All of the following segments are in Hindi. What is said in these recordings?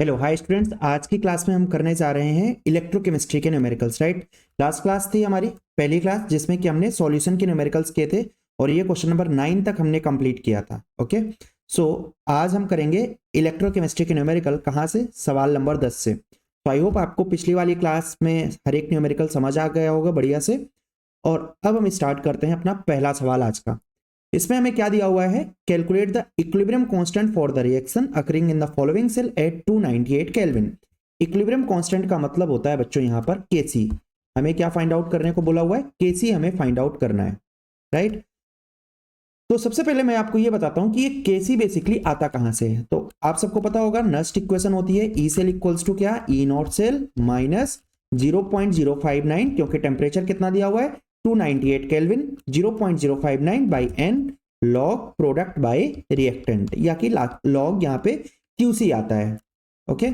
हेलो हाय स्टूडेंट्स, आज की क्लास में हम करने जा रहे हैं इलेक्ट्रोकेमिस्ट्री के न्यूमेरिकल्स। राइट, लास्ट क्लास थी हमारी पहली क्लास जिसमें कि हमने सॉल्यूशन के न्यूमेरिकल्स किए थे और ये क्वेश्चन नंबर 9 तक हमने कंप्लीट किया था। ओके, सो आज हम करेंगे इलेक्ट्रोकेमिस्ट्री के न्यूमेरिकल। कहाँ से? सवाल नंबर 10 से। तो आई होप आपको पिछली वाली क्लास में हर एक न्यूमेरिकल समझ आ गया होगा बढ़िया से। और अब हम स्टार्ट करते हैं अपना पहला सवाल आज का। इसमें हमें क्या दिया हुआ है? Calculate the equilibrium constant for the reaction occurring in the following cell at 298 kelvin. Equilibrium constant का मतलब होता है बच्चों यहाँ पर केसी। हमें क्या फाइंड आउट करने को बोला हुआ है? केसी हमें फाइंड आउट करना है। राइट, तो सबसे पहले मैं आपको ये बताता हूं कि ये केसी बेसिकली आता कहां से है। तो आप सबको पता होगा नस्ट इक्वेशन होती है ई सेल इक्वल्स टू क्या? ई नॉट सेल माइनस 0.059, क्योंकि टेम्परेचर कितना दिया हुआ है? 298 kelvin, 0.059 by N log product by reactant, या कि लॉग यहाँ पे क्यूसी आता है। ओके,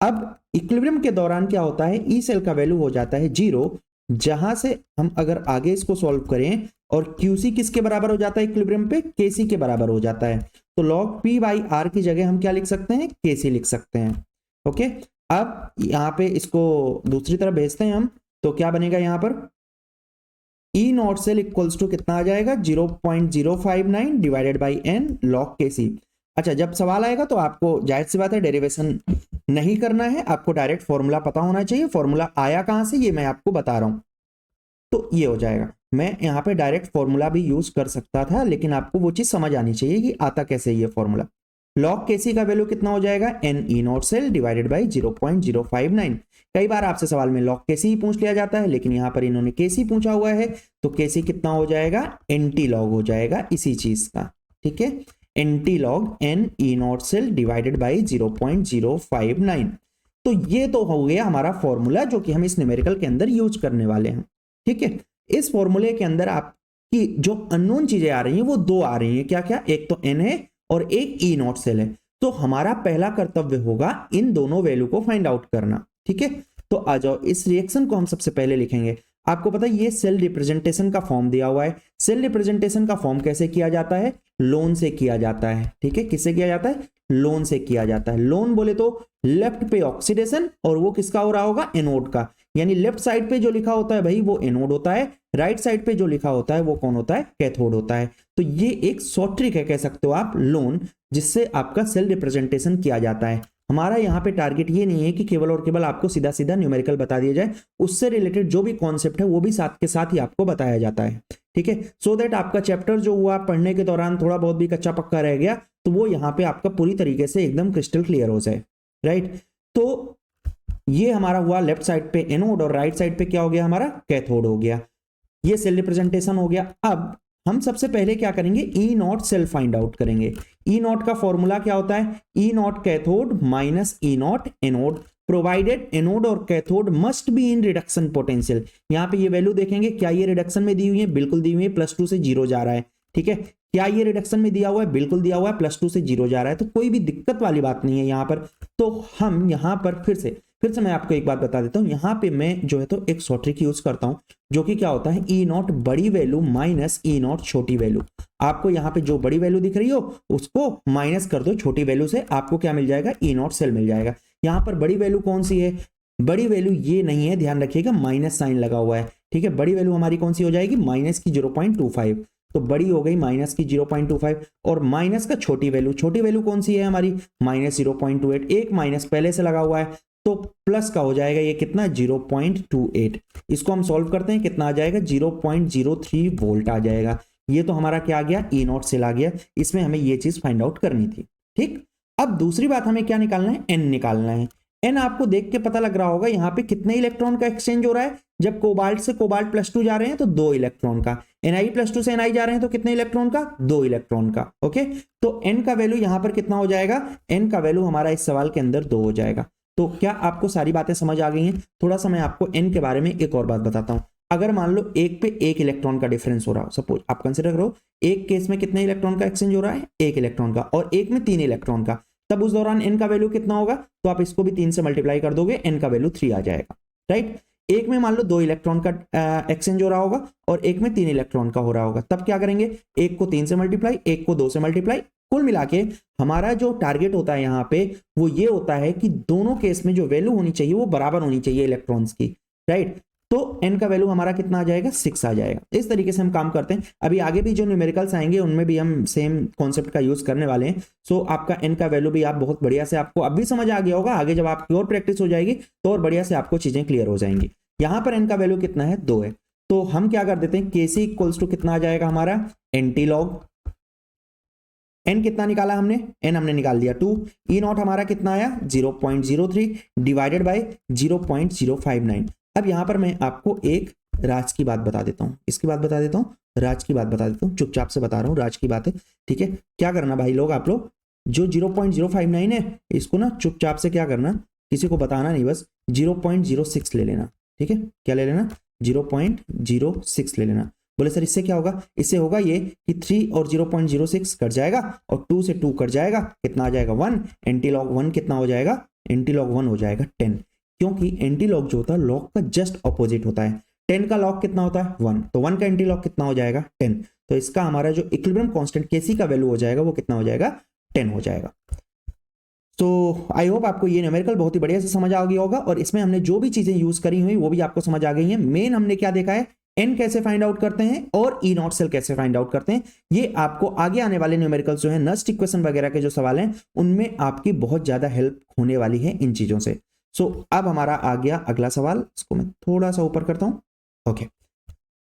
अब इक्विलिब्रियम के दौरान क्या होता है? ई सेल का वैल्यू हो जाता है 0, जहां से हम अगर आगे इसको सॉल्व करें और क्यूसी किसके बराबर हो जाता है इक्विलिब्रियम पे? केसी के बराबर हो जाता है। तो लॉग पी बाई आर की जगह हम क्या लिख सकते हैं? केसी लिख सकते हैं। ओके, अब यहां पे इसको दूसरी तरफ भेजते हैं हम, तो क्या बनेगा यहां पर? ई नॉट सेल इक्वल्स टू कितना आ जाएगा? 0.059 डिवाइडेड बाई एन लॉग केसी। अच्छा, जब सवाल आएगा तो आपको जाहिर सी बात है डेरिवेशन नहीं करना है, आपको डायरेक्ट फॉर्मूला पता होना चाहिए। फॉर्मूला आया कहां से ये मैं आपको बता रहा हूं। तो ये हो जाएगा, मैं यहाँ पे डायरेक्ट फॉर्मूला भी यूज कर सकता था, लेकिन आपको वो चीज समझ आनी चाहिए कि आता कैसे ये फॉर्मूला। लॉग केसी का वैल्यू कितना हो जाएगा? N E naught cell divided by 0.059। कई बार आपसे सवाल में लॉग केसी ही पूछ लिया जाता है, लेकिन यहाँ पर इन्होंने केसी पूछा हुआ है, तो केसी कितना हो जाएगा? एंटी लॉग हो जाएगा इसी चीज का। ठीक है, anti log n E naught cell divided by 0.059। तो ये तो हो गया हमारा फॉर्मूला जो कि हम इस न्यूमेरिकल के अंदर यूज करने वाले हैं। ठीक है, इस फॉर्मूले के अंदर आपकी जो अननोन चीजें आ रही हैं वो दो आ रही हैं। क्या क्या? एक तो एन है और एक ई नॉट सेल है। तो हमारा पहला कर्तव्य होगा इन दोनों वैल्यू को फाइंड आउट करना। ठीक है, तो आ जाओ, इस रिएक्शन को हम सबसे पहले लिखेंगे। आपको पता है ये सेल रिप्रेजेंटेशन का फॉर्म दिया हुआ है। सेल रिप्रेजेंटेशन का फॉर्म कैसे किया जाता है? लोन से किया जाता है। ठीक है, किससे किया जाता है? लोन से किया जाता है। लोन बोले तो लेफ्ट पे ऑक्सीडेशन, और वो किसका हो रहा होगा? एनोड का। यानी लेफ्ट साइड पे जो लिखा होता है भाई वो एनोड होता है, राइट साइड पे जो लिखा होता है वो कौन होता है? कैथोड होता है। तो ये एक शॉर्ट ट्रिक है, कह सकते हो आप, लोन, जिससे आपका सेल रिप्रेजेंटेशन किया जाता है। हमारा यहाँ पे टारगेट ये नहीं है कि केवल और केवल आपको सीधा सीधा न्यूमेरिकल बता दिया जाए, उससे रिलेटेड जो भी कॉन्सेप्ट है वो भी साथ के साथ ही आपको बताया जाता है। ठीक है, सो दैट आपका चैप्टर जो हुआ पढ़ने के दौरान थोड़ा बहुत भी कच्चा पक्का रह गया तो वो यहाँ पे आपका पूरी तरीके से एकदम क्रिस्टल क्लियर हो जाए। राइट, तो ये हमारा हुआ लेफ्ट साइड पे एनोड और राइट साइड पे क्या हो गया? हमारा कैथोड हो गया। ये सेल रिप्रेजेंटेशन हो गया। अब हम सबसे पहले क्या करेंगे? E naught cell find out करेंगे। ई नॉट का फॉर्मूला क्या होता है? E naught cathode minus E naught anode, provided anode और cathode must be in reduction potential. यहां पे ये वैल्यू देखेंगे, क्या ये रिडक्शन में दी हुई है? बिल्कुल दी हुई है, +2 से 0 जा रहा है। ठीक है, क्या ये रिडक्शन में दिया हुआ है? बिल्कुल दिया हुआ है, +2 से 0 जा रहा है, तो कोई भी दिक्कत वाली बात नहीं है यहां पर। तो हम यहां पर फिर से मैं आपको एक बात बता देता हूं। यहां पे मैं जो है तो एक शॉर्ट ट्रिक यूज करता हूं, जो कि क्या होता है? ई नॉट बड़ी वैल्यू माइनस ई नॉट छोटी वैल्यू। आपको यहाँ पे जो बड़ी वैल्यू दिख रही हो उसको माइनस कर दो छोटी वैल्यू से, आपको क्या मिल जाएगा? ई नॉट सेल मिल जाएगा। यहाँ पर बड़ी वैल्यू कौन सी है? बड़ी वैल्यू ये नहीं है, ध्यान रखिएगा, माइनस साइन लगा हुआ है। ठीक है, बड़ी वैल्यू हमारी कौन सी हो जाएगी? माइनस की 0.25। तो बड़ी हो गई माइनस की 0.25, और माइनस का छोटी वैल्यू कौन सी है हमारी? -0.28। एक माइनस पहले से लगा हुआ है तो प्लस का हो जाएगा ये कितना? 0.28। इसको हम सॉल्व करते हैं, कितना आ जाएगा? 0.03 वोल्ट आ जाएगा। ये तो हमारा क्या आ गया? ई नॉट सेल आ गया। इसमें हमें ये चीज फाइंड आउट करनी थी। ठीक, अब दूसरी बात हमें क्या निकालना है? एन निकालना है। एन आपको देख के पता लग रहा होगा यहाँ पे कितने इलेक्ट्रॉन का एक्सचेंज हो रहा है। जब कोबाल्ट से कोबाल्ट +2 जा रहे हैं तो 2 इलेक्ट्रॉन का, Na+2 से Na जा रहे हैं तो कितने इलेक्ट्रॉन का? 2 इलेक्ट्रॉन का। ओके, तो एन का वैल्यू यहां पर कितना हो जाएगा? एन का वैल्यू हमारा इस सवाल के अंदर 2 हो जाएगा। तो क्या आपको सारी बातें समझ आ गई हैं? थोड़ा सा मैं आपको एन के बारे में एक और बात बताता हूं। अगर मान लो एक पे 1 इलेक्ट्रॉन का डिफरेंस हो रहा हो, सपोज आप कंसिडर करो एक केस में कितने इलेक्ट्रॉन का एक्सचेंज हो रहा है? 1 इलेक्ट्रॉन का, और एक में 3 इलेक्ट्रॉन का, तब उस दौरान एन का वैल्यू कितना होगा? तो आप इसको भी 3 से मल्टीप्लाई कर दोगे, एन का वैल्यू 3 आ जाएगा। राइट, एक में मान लो 2 इलेक्ट्रॉन का एक्सचेंज हो रहा होगा और एक में 3 इलेक्ट्रॉन का हो रहा होगा, तब क्या करेंगे, एक को 3 से मल्टीप्लाई, एक को 2 से मल्टीप्लाई, कुल मिला के हमारा जो टारगेट होता है यहाँ पे वो ये होता है कि दोनों केस में जो वैल्यू होनी चाहिए वो बराबर होनी चाहिए इलेक्ट्रॉन्स की, राइट। तो n का वैल्यू हमारा कितना आ जाएगा, 6 आ जाएगा। इस तरीके से हम काम करते हैं। अभी आगे भी जो न्यूमेरिकल्स आएंगे उनमें भी हम सेम कॉन्सेप्ट का यूज करने वाले हैं। सो आपका n का वैल्यू भी आप बहुत बढ़िया से, आपको अब भी समझ आ गया होगा, आगे जब आपकी और प्रैक्टिस हो जाएगी तो और बढ़िया से आपको चीजें क्लियर हो जाएंगी। यहां पर n का वैल्यू कितना है, 2 है, तो हम क्या कर देते हैं, kc इक्वल्स टू कितना आ जाएगा हमारा, nt log n कितना निकाला हमने, n हमने निकाल दिया 2, ई नॉट हमारा कितना आया 0.03 डिवाइडेड बाय 0.059। अब यहां पर मैं आपको एक राज की बात बता देता हूं, इसकी बात बता देता हूं, राज की बात बता देता हूं, चुपचाप से बता रहा हूं, राज की बात है, ठीक है। क्या करना भाई लोग, आप लोग जो 0.059 है इसको ना चुपचाप से क्या करना, किसी को बताना नहीं, बस 0.06 ले लेना, ठीक है। क्या ले लेना, 0.06 ले लेना। बोले सर इससे क्या होगा, इससे होगा ये कि 3 और 0.06 कट जाएगा और 2 से 2 कट जाएगा, कितना आ जाएगा 1, एंटी लॉग 1 कितना हो जाएगा, एंटी लॉग 1 हो जाएगा 10, क्योंकि एंटी लॉग जो होता है लॉग का जस्ट अपोजिट होता है। 10 का लॉग कितना होता है 1, तो 1 का एंटी लॉग कितना हो जाएगा 10, तो इसका हमारा जो इक्विलिब्रियम कांस्टेंट केसी का वैल्यू हो जाएगा वो कितना हो जाएगा 10 हो जाएगा। तो आई होप आपको ये न्यूमेरिकल बहुत ही बढ़िया से समझ आ गया होगा और इसमें हमने जो भी चीजें यूज करी हुई वो भी आपको समझ आ गई हैं। मेन हमने क्या देखा है, n कैसे फाइंड आउट करते हैं और ई नॉट सेल कैसे फाइंड आउट करते हैं। ये आपको आगे आने वाले न्यूमेरिकल्स जो है, नस्ट इक्वेशन वगैरह के जो सवाल हैं उनमें आपकी बहुत ज्यादा हेल्प होने वाली है इन चीजों से। सो अब हमारा आ गया अगला सवाल, इसको मैं थोड़ा सा ऊपर करता हूं, ओके।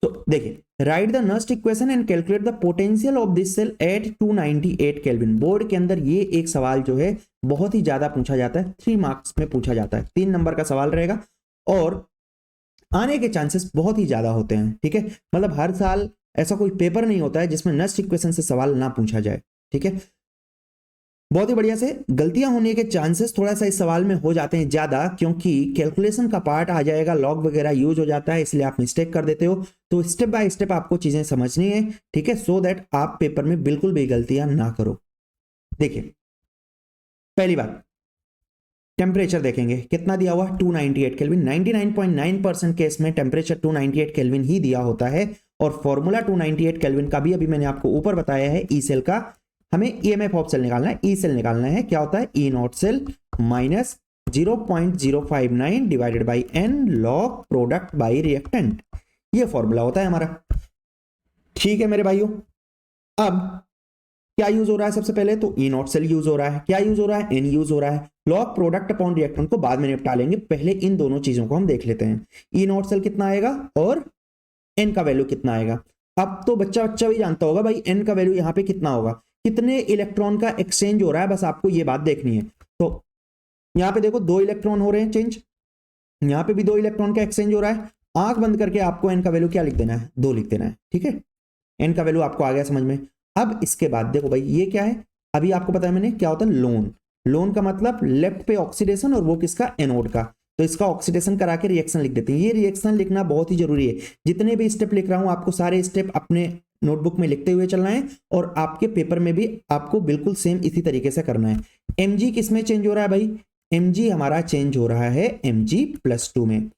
तो देखिए, write the Nernst equation and calculate the potential of this cell at 298 kelvin. Board के अंदर ये एक सवाल जो है बहुत ही ज्यादा पूछा जाता है, 3 मार्क्स में पूछा जाता है, 3 नंबर का सवाल रहेगा और आने के चांसेस बहुत ही ज्यादा होते हैं, ठीक है। मतलब हर साल ऐसा कोई पेपर नहीं होता है जिसमें नस्ट इक्वेशन से सवाल ना पूछा जाए, ठीक है। बहुत ही बढ़िया से, गलतियां होने के चांसेस थोड़ा सा इस सवाल में हो जाते हैं ज्यादा, क्योंकि कैलकुलेशन का पार्ट आ जाएगा, लॉग वगैरह यूज हो जाता है, इसलिए आप मिस्टेक कर देते हो। तो स्टेप बाय स्टेप आपको चीजें समझनी है, ठीक है, सो दैट आप पेपर में बिल्कुल भी गलतियां ना करो। देखिए पहली बात, टेम्परेचर देखेंगे, कितना दिया हुआ 298 केल्विन, 99.9% केस में टेम्परेचर 298 केल्विन ही दिया होता है। और फॉर्मूला 298 केल्विन का भी अभी मैंने आपको ऊपर बताया है, ई सेल का हमें ईएमएफ ऑफ सेल निकालना है, ई सेल निकालना है, क्या होता है E naught cell minus 0.059 divided by N log product by reactant, ये फॉर्मूला होता है हमारा, ठीक है मेरे भाइयों। अब क्या यूज हो रहा है, सबसे पहले तो ई नॉट सेल यूज हो रहा है, क्या यूज हो रहा है, एन यूज हो रहा है। लॉग प्रोडक्ट अपॉन रिएक्टेंट को बाद में निपटा लेंगे, पहले इन दोनों चीजों को हम देख लेते हैं। ई नॉट सेल कितना आएगा और एन का वैल्यू कितना आएगा। अब तो बच्चा भी जानता होगा भाई एन का वैल्यू यहाँ पे कितना होगा, कितने इलेक्ट्रॉन का एक्सचेंज हो रहा है, बस आपको ये बात देखनी है। तो यहाँ पे देखो 2 इलेक्ट्रॉन हो रहे हैं चेंज, यहाँ पे भी 2 इलेक्ट्रॉन का एक्सचेंज हो रहा है। आंख बंद करके आपको एन का वैल्यू क्या लिख देना है, 2 लिख देना है, ठीक है। एन का वैल्यू आपको आ गया समझ में। अब इसके बाद देखो भाई ये क्या है, अभी आपको पता है मैंने क्या होता है लोन, लोन का मतलब लेफ्ट पे ऑक्सीडेशन और वो किसका, एनोड का, तो इसका ऑक्सीडेशन करा के रिएक्शन लिख देते हैं। ये रिएक्शन लिखना बहुत ही जरूरी है, जितने भी स्टेप लिख रहा हूं आपको सारे स्टेप अपने नोटबुक में लिखते हुए चलना है और आपके पेपर में भी आपको बिल्कुल सेम इसी तरीके से करना है। mg किस में चेंज हो रहा है भाई, mg हमारा चेंज हो रहा है mg+2 में।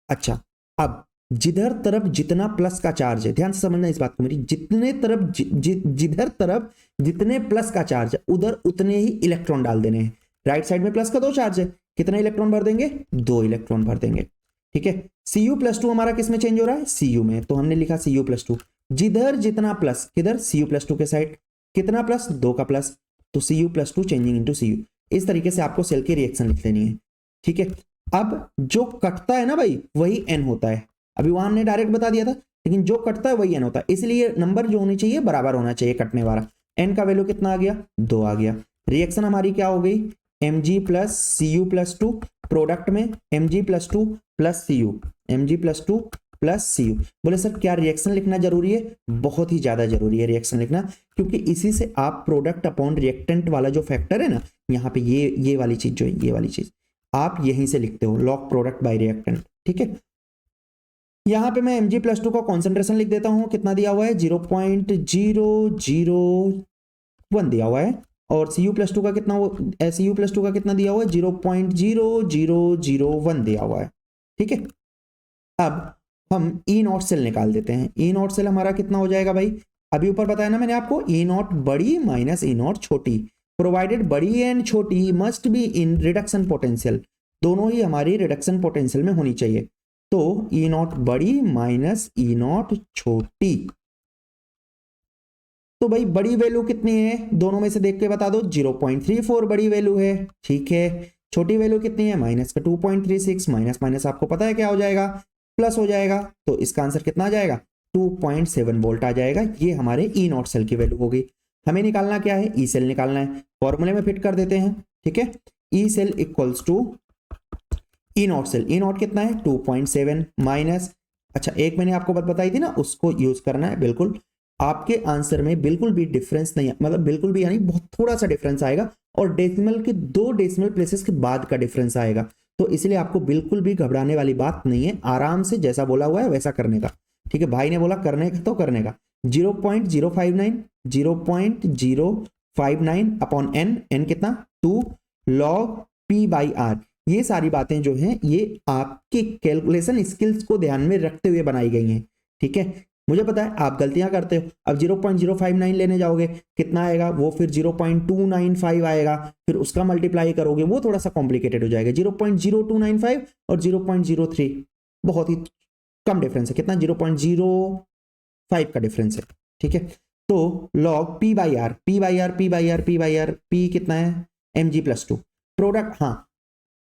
अच्छा, अब जिधर तरफ जितना प्लस का चार्ज है, ध्यान से समझना इस बात को मेरी, जितने तरफ जिधर तरफ जितने प्लस का चार्ज है उधर उतने ही इलेक्ट्रॉन डाल देने हैं। राइट साइड में प्लस का 2 चार्ज है, कितने इलेक्ट्रॉन भर देंगे, 2 इलेक्ट्रॉन भर देंगे, ठीक है। Cu+2 हमारा किस में चेंज हो रहा है, Cu में, तो हमने लिखा Cu+2, जिधर जितना प्लस, किधर Cu+2 के साइड, कितना प्लस, 2 का प्लस, तो Cu+2 चेंजिंग इनटू Cu। इस तरीके से आपको सेल की रिएक्शन लिख लेनी है, ठीक है। अब जो कटता है ना भाई वही n होता है, अभी वहां हमने डायरेक्ट बता दिया था, लेकिन जो कटता है वही n होता है, इसलिए नंबर जो होनी चाहिए बराबर होना चाहिए कटने वाला। n का वैल्यू कितना आ गया, 2 आ गया। रिएक्शन हमारी क्या हो गई, Mg+Cu+2, प्रोडक्ट में Mg+2 plus Cu, Mg+2 plus Cu। बोले सर क्या रिएक्शन लिखना जरूरी है, बहुत ही ज्यादा जरूरी है रिएक्शन लिखना, क्योंकि इसी से आप प्रोडक्ट अपॉन रिएक्टेंट वाला जो फैक्टर है ना, यहाँ पे ये वाली चीज जो है, ये वाली चीज आप यहीं से लिखते हो, लॉग प्रोडक्ट बाय रिएक्टेंट, ठीक है। यहां पे मैं Mg+2 का कॉन्सेंट्रेशन लिख देता हूं, कितना दिया हुआ है 0.001 दिया हुआ है, और Cu+2 का कितना, Cu+2 का कितना दिया हुआ है 0.0001 दिया हुआ है, ठीक है। अब हम ई नॉट सेल निकाल देते हैं। ई नॉट सेल हमारा कितना हो जाएगा भाई, अभी ऊपर बताया ना मैंने आपको, ई नॉट बड़ी माइनस ई नॉट छोटी, प्रोवाइडेड बड़ी एंड छोटी must be in reduction potential, दोनों ही हमारी रिडक्शन पोटेंशियल में होनी चाहिए। तो ई नॉट बड़ी माइनस ई नॉट छोटी, तो भाई बड़ी वैल्यू कितनी है, दोनों में से देख के बता दो, 0.34 बड़ी वैल्यू है, ठीक है। छोटी वैल्यू कितनी है, माइनस का 2.36, माइनस माइनस आपको पता है क्या हो जाएगा, प्लस हो जाएगा, तो इसका आंसर कितना आ जाएगा, 2.7 वोल्ट आ जाएगा। ये हमारे ई नॉट सेल की वैल्यू हो गई। हमें निकालना क्या है, ई सेल निकालना है, फॉर्मूले में फिट कर देते हैं, ठीक है। E cell equals to E naught cell, E naught कितना है 2.7 माइनस, अच्छा एक मैंने आपको बात बताई थी ना, उसको यूज करना है। बिल्कुल आपके आंसर में बिल्कुल भी डिफरेंस नहीं है, मतलब बिल्कुल भी यानी बहुत थोड़ा सा डिफरेंस आएगा, और डेसिमल के 2 डेसिमल प्लेसेस के बाद का डिफरेंस आएगा, तो इसलिए आपको बिल्कुल भी घबराने वाली बात नहीं है, आराम से जैसा बोला हुआ है वैसा करने का, ठीक है। भाई ने बोला करने का तो करने का। 0.059 अपॉन एन, एन कितना 2 लॉग पी बाई आर, ये सारी बातें जो हैं ये आपके कैलकुलेशन स्किल्स को ध्यान में रखते हुए बनाई गई हैं, ठीक है। मुझे पता है आप गलतियां करते हो, अब 0.059 लेने जाओगे कितना आएगा, वो फिर 0.295 आएगा, फिर उसका मल्टीप्लाई करोगे, वो थोड़ा सा कॉम्प्लिकेटेड हो जाएगा। 0.0295 और 0.03 बहुत ही कम डिफरेंस है, कितना 0.05 का डिफरेंस है, ठीक है। तो log P by R, P by R, P by R, P by R, P कितना है mg+2 प्रोडक्ट। हाँ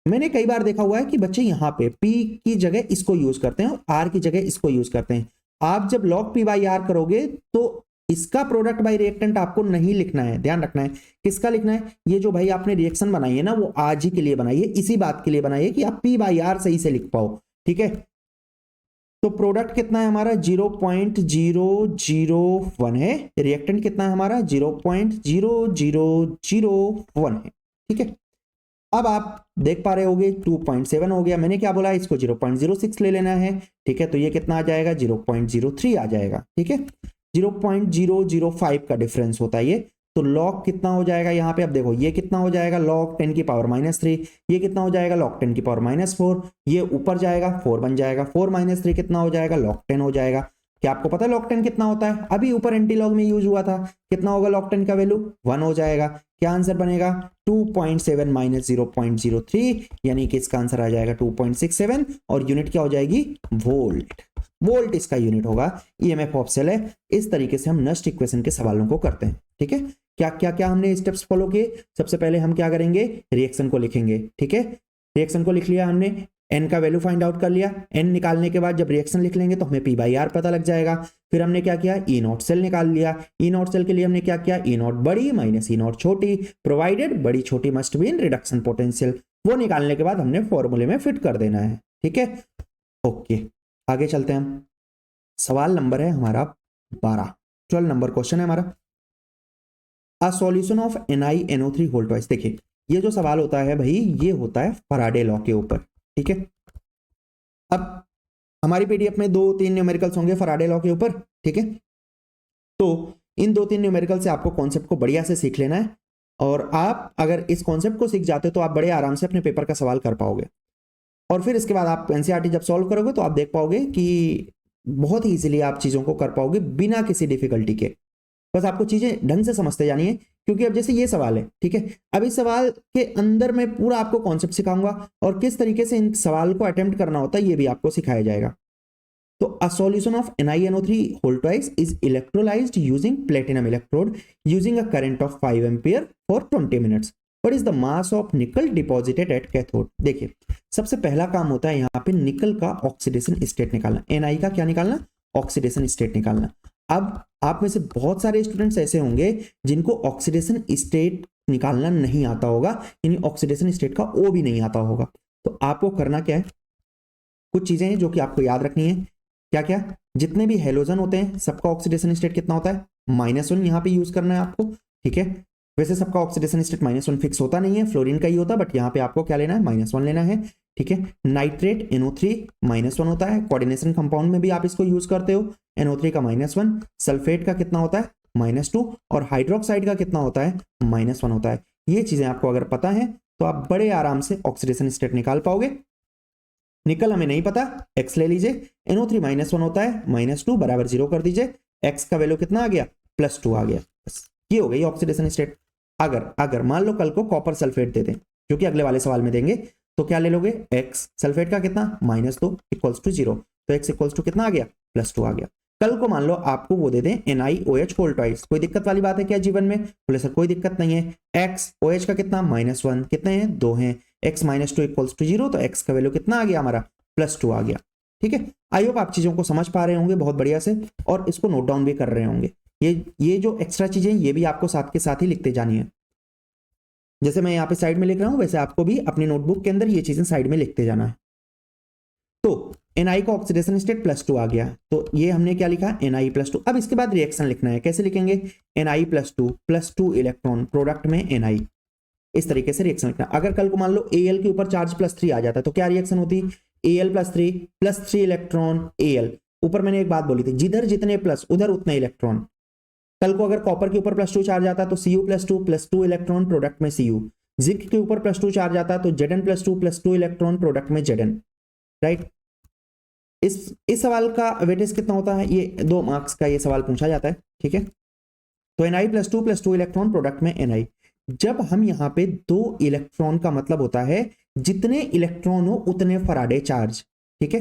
मैंने कई बार देखा हुआ है कि बच्चे यहाँ पे P की जगह इसको यूज करते हैं और R की जगह इसको यूज करते हैं। आप जब log P बाई R करोगे तो इसका प्रोडक्ट बाई रिएक्टेंट आपको नहीं लिखना है, ध्यान रखना है। किसका लिखना है, ये जो भाई आपने रिएक्शन बनाई है ना वो आज ही के लिए बनाई है, इसी बात के लिए बनाई है कि आप P बाई R सही से लिख पाओ, ठीक है। तो प्रोडक्ट कितना है हमारा 0.001 है, रिएक्टेंट कितना है हमारा 0.0001 है, ठीक है। अब आप देख पा रहे होगे 2.7 हो गया, मैंने क्या बोला इसको 0.06 ले लेना है, ठीक है। तो ये कितना आ जाएगा 0.03 आ जाएगा, ठीक है। 0.005 का डिफरेंस होता है ये, तो लॉग कितना हो जाएगा यहाँ पे, अब देखो ये कितना हो जाएगा लॉग 10 की पावर -3, ये कितना हो जाएगा लॉग 10 की पावर -4, ये ऊपर जाएगा 4 बन जाएगा, 4 - 3 कितना हो जाएगा लॉग 10 हो जाएगा। क्या आपको पता है लॉग 10 कितना होता है, अभी ऊपर एंटी लॉग में यूज हुआ था, कितना होगा लॉग 10 का वैल्यू 1 हो जाएगा। क्या आंसर बनेगा 2.7 - 0.03, यानी कि इसका आंसर आ जाएगा 2.67, और यूनिट क्या हो जाएगी वोल्ट, वोल्ट इसका यूनिट होगा। ईएमएफ ऑफ सेल है। इस तरीके से हम नस्ट इक्वेशन के सवालों को करते हैं, ठीक है। क्या क्या क्या हमने स्टेप्स फॉलो किए, सबसे पहले हम क्या करेंगे रिएक्शन को लिखेंगे, ठीक है। रिएक्शन को लिख लिया हमने, एन का वैल्यू फाइंड आउट कर लिया, एन निकालने के बाद जब रिएक्शन लिख लेंगे तो हमें पी बाई आर पता लग जाएगा। फिर हमने क्या किया ई नॉट सेल निकाल लिया, ई नॉट सेल के लिए हमने क्या किया ई नॉट बड़ी माइनस ई नॉट छोटी, प्रोवाइडेड बड़ी छोटी must be in reduction potential, वो निकालने के बाद हमने फॉर्मूले में फिट कर देना है, ठीक है। ओके आगे चलते हैं हम, सवाल नंबर है हमारा 12 नंबर क्वेश्चन है हमारा, a solution of NiNO3 whole twice. देखिए ये जो सवाल होता है भाई ये होता है फैराडे लॉ के ऊपर, ठीक है। अब हमारी पीडीएफ में 2-3 न्यूमेरिकल्स होंगे फैराडे लॉ के ऊपर, ठीक है। तो इन 2-3 न्यूमेरिकल से आपको कॉन्सेप्ट को बढ़िया से सीख लेना है, और आप अगर इस कॉन्सेप्ट को सीख जाते हो तो आप बड़े आराम से अपने पेपर का सवाल कर पाओगे, और फिर इसके बाद आप एनसीईआरटी जब सॉल्व करोगे तो आप देख पाओगे कि बहुत ही इजीली आप चीजों को कर पाओगे बिना किसी डिफिकल्टी के। बस आपको चीजें ढंग से समझते जानी है, क्योंकि अब जैसे ये सवाल है, ठीक है, अब इस सवाल के अंदर मैं पूरा आपको कॉन्सेप्ट सिखाऊंगा और किस तरीके से इन सवाल को अटेम्प्ट करना होता है ये भी आपको सिखाया जाएगा। तो अ solution of NiNO3 whole twice is electrolyzed using platinum electrode using a current of 5 ampere for 20 minutes. What is the mass of nickel deposited at cathode? देखिए सबसे पहला काम होता है यहाँ पे निकल का ऑक्सीडेशन स्टेट निकालना, Ni का क्या निकालना ऑक्सीडेशन स्टेट निकालना। अब आप में से बहुत सारे स्टूडेंट्स ऐसे होंगे जिनको ऑक्सीडेशन स्टेट निकालना नहीं आता होगा, यानी ऑक्सीडेशन स्टेट का O भी नहीं आता होगा। तो आपको करना क्या है, कुछ चीजें हैं जो कि आपको याद रखनी है। क्या क्या, जितने भी हेलोजन होते हैं सबका ऑक्सीडेशन स्टेट कितना होता है -1, यहाँ पे यूज करना है आपको, ठीक है। वैसे सबका ऑक्सीडेशन स्टेट -1 फिक्स होता नहीं है, फ्लोरीन का ही होता है, बट यहाँ पे आपको क्या लेना है -1 लेना है, ठीक है। नाइट्रेट NO3 -1 होता है, कोऑर्डिनेशन कंपाउंड में भी आप इसको यूज करते हो, NO3 का -1, सल्फेट का कितना होता है -2, और हाइड्रोक्साइड का कितना होता है -1 होता है। ये चीजें आपको अगर पता है तो आप बड़े आराम से ऑक्सीडेशन स्टेट निकाल पाओगे। निकल हमें नहीं पता, x ले लीजिए, NO3 -1 होता है, -2 बराबर 0 कर दीजिए, x का वैल्यू कितना आ गया, +2 आ गया। बस ये हो गई ऑक्सीडेशन स्टेट। अगर मान लो कल को कॉपर सल्फेट दे दें, जो कि अगले वाले सवाल में देंगे, तो क्या ले लोगे, x सल्फेट का कितना -2 = 0, तो x = कितना आ गया, +2 आ गया। कल को मान लो आपको वो दे दें NiOH कोल्ड ट्वाइस, कोई दिक्कत वाली बात है क्या जीवन में, बोले सर कोई दिक्कत नहीं है, x OH का कितना -1, कितने हैं, 2 हैं, x -2 = 0, तो x का वैल्यू कितना आ गया हमारा, +2 आ गया। ठीक है, आई होप आप चीजों को समझ पा रहे होंगे बहुत बढ़िया से, और इसको नोट डाउन भी कर रहे होंगे। ये जो एक्स्ट्रा चीजें ये भी आपको साथ के साथ ही लिखते जानी है। जैसे मैं यहाँ पे साइड में लिख रहा हूं, वैसे आपको भी अपनी नोटबुक के अंदर ये चीजें साइड में लिखते जाना है। तो Ni का ऑक्सीडेशन स्टेट +2 आ गया, तो ये हमने क्या लिखा, Ni +2। अब इसके बाद रिएक्शन लिखना है, कैसे लिखेंगे, Ni +2 इलेक्ट्रॉन प्रोडक्ट में Ni, इस तरीके से रिएक्शन लिखना। अगर कल को मान लो Al के ऊपर चार्ज +3 आ जाता है, तो क्या रिएक्शन होती, Al +3 इलेक्ट्रॉन Al। ऊपर मैंने एक बात बोली थी, जिधर जितने प्लस उधर उतने इलेक्ट्रॉन। कल को अगर कॉपर के ऊपर +2 चार्ज आता तो Cu +2 इलेक्ट्रॉन प्रोडक्ट में Cu। जिंक के ऊपर +2 चार्ज आता तो Zn +2 इलेक्ट्रॉन प्रोडक्ट में Zn। राइट, इस सवाल का वेटेज कितना होता है, ये 2 मार्क्स का ये सवाल पूछा जाता है। ठीक है, तो Ni +2 इलेक्ट्रॉन प्रोडक्ट में Ni। जब हम यहाँ पे 2 इलेक्ट्रॉन का मतलब होता है जितने इलेक्ट्रॉन हो उतने फराडे चार्ज। ठीक है,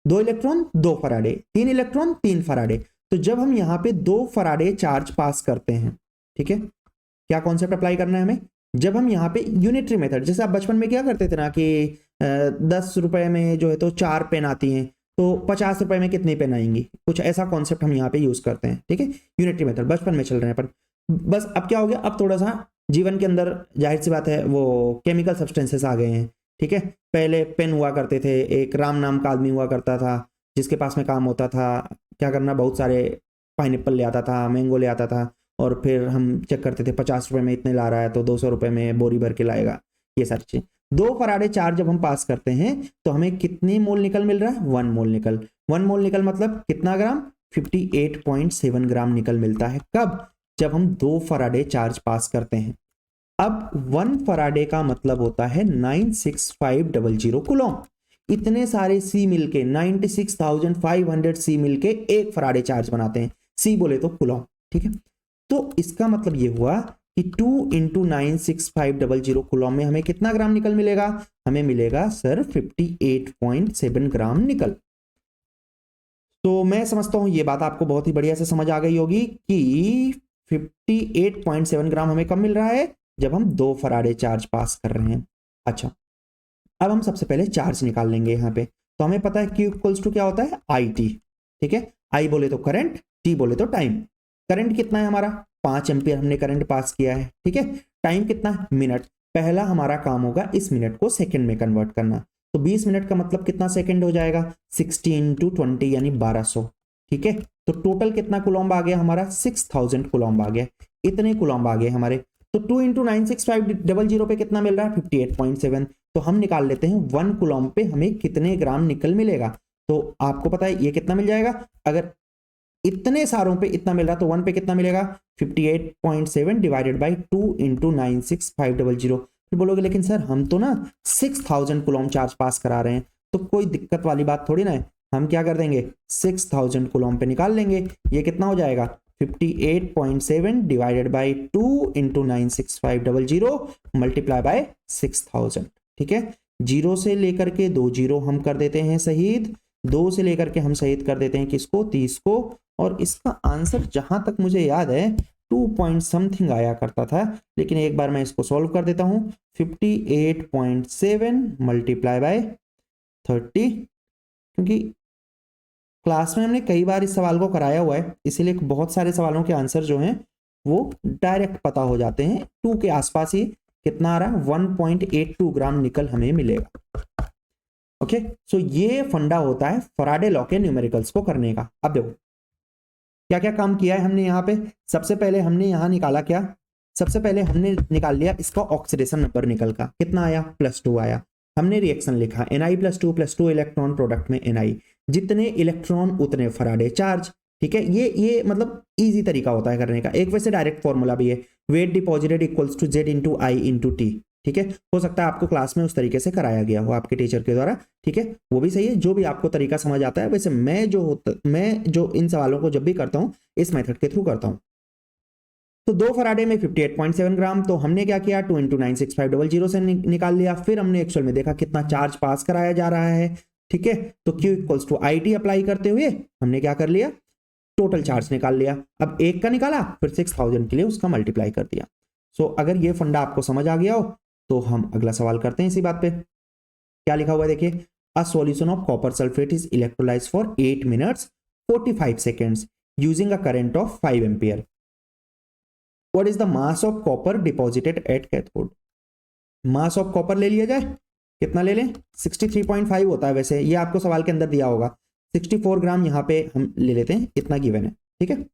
2 इलेक्ट्रॉन 2 फराडे, 3 इलेक्ट्रॉन 3 फराडे। तो जब हम यहाँ पे 2 फराडे चार्ज पास करते हैं, ठीक है, क्या कॉन्सेप्ट अप्लाई करना है हमें, जब हम यहाँ पे यूनिटरी मेथड, जैसे आप बचपन में क्या करते थे ना कि 10 रुपए में जो है तो 4 पेन आती हैं, तो 50 रुपए में कितनी पेन आएंगी, कुछ ऐसा कॉन्सेप्ट हम यहाँ पे यूज करते हैं। ठीक है, यूनिटरी मेथड बचपन में चल रहे हैं पर बस अब क्या हो गया, अब थोड़ा सा जीवन के अंदर जाहिर सी बात है वो केमिकल सब्सटेंसेस आ गए हैं। ठीक है, पहले पेन हुआ करते थे, एक राम नाम का आदमी हुआ करता था जिसके पास में काम होता था क्या करना, बहुत सारे पाइनएप्पल ले आता था, मैंगो ले आता था, और फिर हम चेक करते थे 50 रुपए में इतने ला रहा है तो 200 रुपए में बोरी भर के लाएगा, ये सारी चीज। 2 फराडे चार्ज जब हम पास करते हैं तो हमें कितनी मोल निकल मिल रहा है, 1 मोल निकल। 1 मोल निकल मतलब कितना ग्राम, 58.7 ग्राम निकल मिलता है। कब, जब हम 2 फराडे चार्ज पास करते हैं। अब 1 फराडे का मतलब होता है 96500 कूलॉम। इतने सारे सी मिलके 96,500 सी मिलके एक फराडे चार्ज बनाते हैं, सी बोले तो कूलॉम। ठीक है, तो इसका मतलब ये हुआ कि 2 × 96500 कूलॉम में हमें कितना ग्राम निकल मिलेगा, हमें मिलेगा सर 58.7 ग्राम निकल। तो मैं समझता हूं ये बात आपको बहुत ही बढ़िया से समझ आ गई होगी कि 58.7 ग्राम हमें कब मिल रहा है, जब हम 2 फराडे चार्ज पास कर रहे हैं। अच्छा, अब हम सबसे पहले चार्ज निकाल लेंगे यहाँ पे। तो हमें पता है Q = क्या होता है, IT। ठीक है, I बोले तो करंट, T बोले तो टाइम। करंट कितना है हमारा, 5 एम्पियर हमने करंट पास किया है। ठीक है, टाइम कितना है, मिनट। पहला हमारा काम होगा इस मिनट को सेकंड में कन्वर्ट करना। तो 20 मिनट का मतलब कितना सेकंड हो जाएगा, 60 × 20 यानी 1200। ठीक है, तो टोटल कितना कूलॉम्ब आ गया हमारा, 6000 कूलॉम्ब आ गया। इतने कूलॉम्ब आ गए हमारे। तो 2 × 96500 पे कितना मिल रहा है, 58.7। तो हम निकाल लेते हैं 1 कूलॉम्ब पे हमें कितने ग्राम निकल मिलेगा। तो आपको पता है ये कितना मिल जाएगा, अगर इतने सारों पे इतना मिल रहा तो 1 पे कितना मिलेगा, 58.7 डिवाइडेड बाई 2 × 96500। फिर बोलोगे लेकिन सर हम तो ना 6000 कूलॉम्ब चार्ज पास करा रहे हैं, तो कोई दिक्कत वाली बात थोड़ी ना है। हम क्या कर देंगे, 6000 कूलॉम्ब पे निकाल लेंगे। ये कितना हो जाएगा, 58.7 डिवाइडेड बाई 2 × 96500 मल्टीप्लाई बाय 6000। ठीक है, 0 से लेकर के 2 0 हम कर देते हैं शहीद, 2 से लेकर के हम शहीद कर देते हैं किसको, 30 को। और इसका आंसर जहां तक मुझे याद है 2 पॉइंट समथिंग आया करता था, लेकिन एक बार मैं इसको सॉल्व कर देता हूं। 58.7 मल्टीप्लाई बाय 30, क्योंकि क्लास में हमने कई बार इस सवाल को कराया हुआ है, इसीलिए बहुत सारे सवालों के आंसर जो हैं वो डायरेक्ट पता हो जाते हैं। 2 के आसपास ही कितना आ रहा है, 1.82 ग्राम निकल हमें मिलेगा। ओके, सो ये फंडा होता है फराडे लॉ के न्यूमेरिकल्स को करने का। अब देखो क्या क्या काम किया है हमने यहाँ पे। सबसे पहले हमने यहाँ निकाला क्या, सबसे पहले हमने निकाल लिया इसका ऑक्सीडेशन नंबर निकल का, कितना आया, +2 आया। हमने रिएक्शन लिखा Ni +2 इलेक्ट्रॉन प्रोडक्ट में Ni, जितने इलेक्ट्रॉन उतने फराडे चार्ज। ठीक है, ये मतलब इजी तरीका होता है करने का। एक वैसे डायरेक्ट फॉर्मूला भी है, wait deposited = Z × I × T। ठीक है। हो सकता है आपको क्लास में उस तरीके से कराया गया हो आपके टीचर के द्वारा, ठीक है, वो भी सही है, जो भी आपको तरीका समझ आता है। वैसे मैं जो इन सवालों को जब भी करता हूँ इस मेथड के थ्रू करता हूँ। तो 2 फराडे में 58.7 ग्राम, तो हमने क्या किया 2 × 96500 से निकाल लिया। फिर हमने एक्चुअल में देखा कितना चार्ज पास कराया जा रहा है, ठीक है। तो Q equals to IT apply करते हुए हमने क्या कर लिया, टोटल चार्ज निकाल लिया। अब एक का निकाला, फिर 6000 के लिए उसका मल्टीप्लाई कर दिया। सो अगर ये फंडा आपको समझ आ गया हो तो हम अगला सवाल करते हैं इसी बात पे। क्या लिखा हुआ है देखिए, अ solution of copper sulphate is electrolysed for 8 minutes 45 seconds using a current of 5 ampere. What is the mass of copper deposited at cathode. Mass of copper ले लिया जाए, कितना ले लें, 63.5 होता है वैसे, ये आपको सवाल के अंदर दिया होगा। 64 ग्राम यहाँ पे हम ले लेते हैं, इतना गिवन है, ठीक है।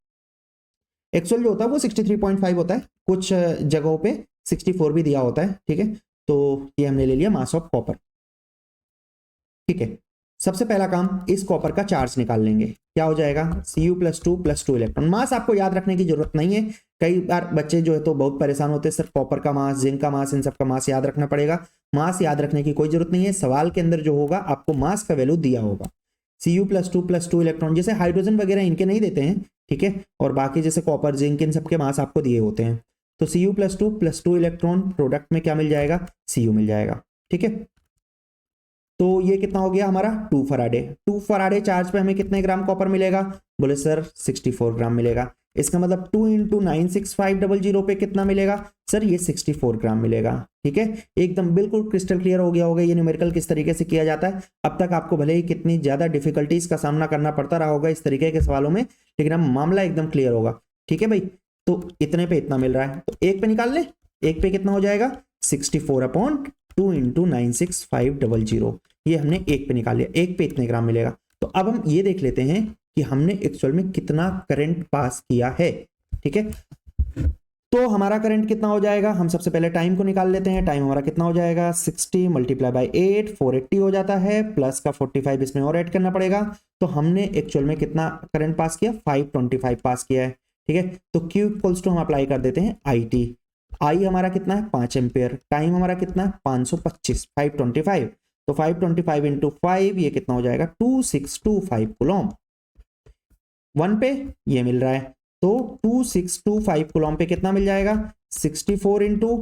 एक्चुअल जो होता है वो 63.5 होता है, कुछ जगहों पे 64 भी दिया होता है, ठीक है। तो ये हमने ले लिया मास ऑफ कॉपर, ठीक है। सबसे पहला काम, इस कॉपर का चार्ज निकाल लेंगे। क्या हो जाएगा, Cu+2 इलेक्ट्रॉन। मास आपको याद रखने की जरूरत नहीं है, कई बार बच्चे जो है तो बहुत परेशान होते हैं, सिर्फ कॉपर का मास, जिंक का मास, इन सब का मास याद रखना पड़ेगा। मास याद रखने की कोई जरूरत नहीं है, सवाल के अंदर जो होगा आपको मास का वैल्यू दिया होगा। Cu+2 इलेक्ट्रॉन, जैसे हाइड्रोजन वगैरह इनके नहीं देते हैं, ठीक है, और बाकी जैसे कॉपर, जिंक, इन सबके मास आपको दिए होते हैं। तो Cu+2 इलेक्ट्रॉन प्रोडक्ट में क्या मिल जाएगा, Cu मिल जाएगा, ठीक है। तो ये कितना हो गया हमारा 2 फराडे। 2 फराडे चार्ज पे हमें कितने ग्राम कॉपर मिलेगा, बोले सर 64 ग्राम मिलेगा। इसका मतलब 2 × 96500 पे कितना मिलेगा, सर ये 64 ग्राम मिलेगा, ठीक है। एकदम बिल्कुल क्रिस्टल क्लियर हो गया होगा ये न्यूमेरिकल किस तरीके से किया जाता है। अब तक आपको भले ही कितनी ज्यादा डिफिकल्टीज का सामना करना पड़ता रहा होगा इस तरीके के सवालों में, लेकिन अब मामला एकदम क्लियर होगा, ठीक है भाई। तो इतने पे इतना मिल रहा है, तो एक पे निकाल ले, एक पे कितना हो जाएगा 64/2 × 96500, ये हमने एक पे निकाल लिया, एक पे इतने ग्राम मिलेगा। तो अब हम ये देख लेते हैं कि हमने एक्चुअल में कितना करंट पास किया है, ठीक है। तो हमारा करंट कितना हो जाएगा, हम सबसे पहले टाइम को निकाल लेते हैं। टाइम हमारा कितना हो जाएगा, 60 × 8 480 हो जाता है, प्लस का 45 इसमें और ऐड करना पड़ेगा। तो हमने एक्चुअल में कितना करंट पास किया, 525 पास किया है, ठीक है। तो Q इक्वल्स टू हम अप्लाई कर देते हैं IT। आई हमारा कितना है 5 एम्पियर, टाइम हमारा कितना है 525, 525, तो 525 × 5 ये कितना हो जाएगा 2625 कूलम। 1 पे ये मिल रहा है, तो 2625 कूलम पे कितना मिल जाएगा, 64 ×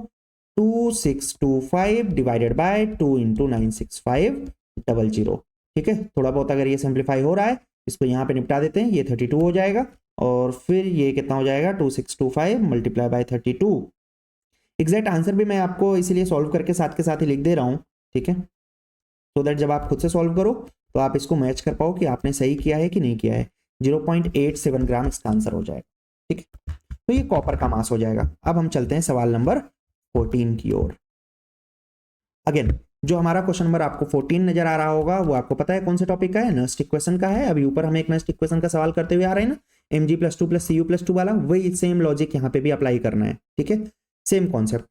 2625 डिवाइडेड बाय 2 × 96500, ठीक है। थोड़ा बहुत अगर ये सिंप्लीफाई हो रहा है, इसको यहाँ पे निपटा देते हैं, ये 32 हो जाएगा, और फिर ये कितना हो जाएगा 2625 मल्टीप्लाई बाय 32। एग्जैक्ट आंसर भी मैं आपको इसीलिए सॉल्व करके साथ के साथ ही लिख दे रहा हूँ, ठीक है, तो दैट जब आप खुद से सॉल्व करो तो आप इसको मैच कर पाओ कि आपने सही किया है कि नहीं किया है। 0.87 ग्राम इसका आंसर हो जाएगा, ठीक है। तो ये कॉपर का मास हो जाएगा। अब हम चलते हैं सवाल नंबर 14 की ओर। अगेन जो हमारा क्वेश्चन नंबर आपको 14 नजर आ रहा होगा वो आपको पता है कौन से टॉपिक का है, नस्ट इक्वेशन का है। अभी ऊपर हम एक नस्ट इक्वेशन का सवाल करते हुए आ रहे हैं ना, Mg+2 + Cu+2 वाला, वही सेम लॉजिक यहाँ पे भी अप्लाई करना है, ठीक है, सेम कॉन्सेप्ट।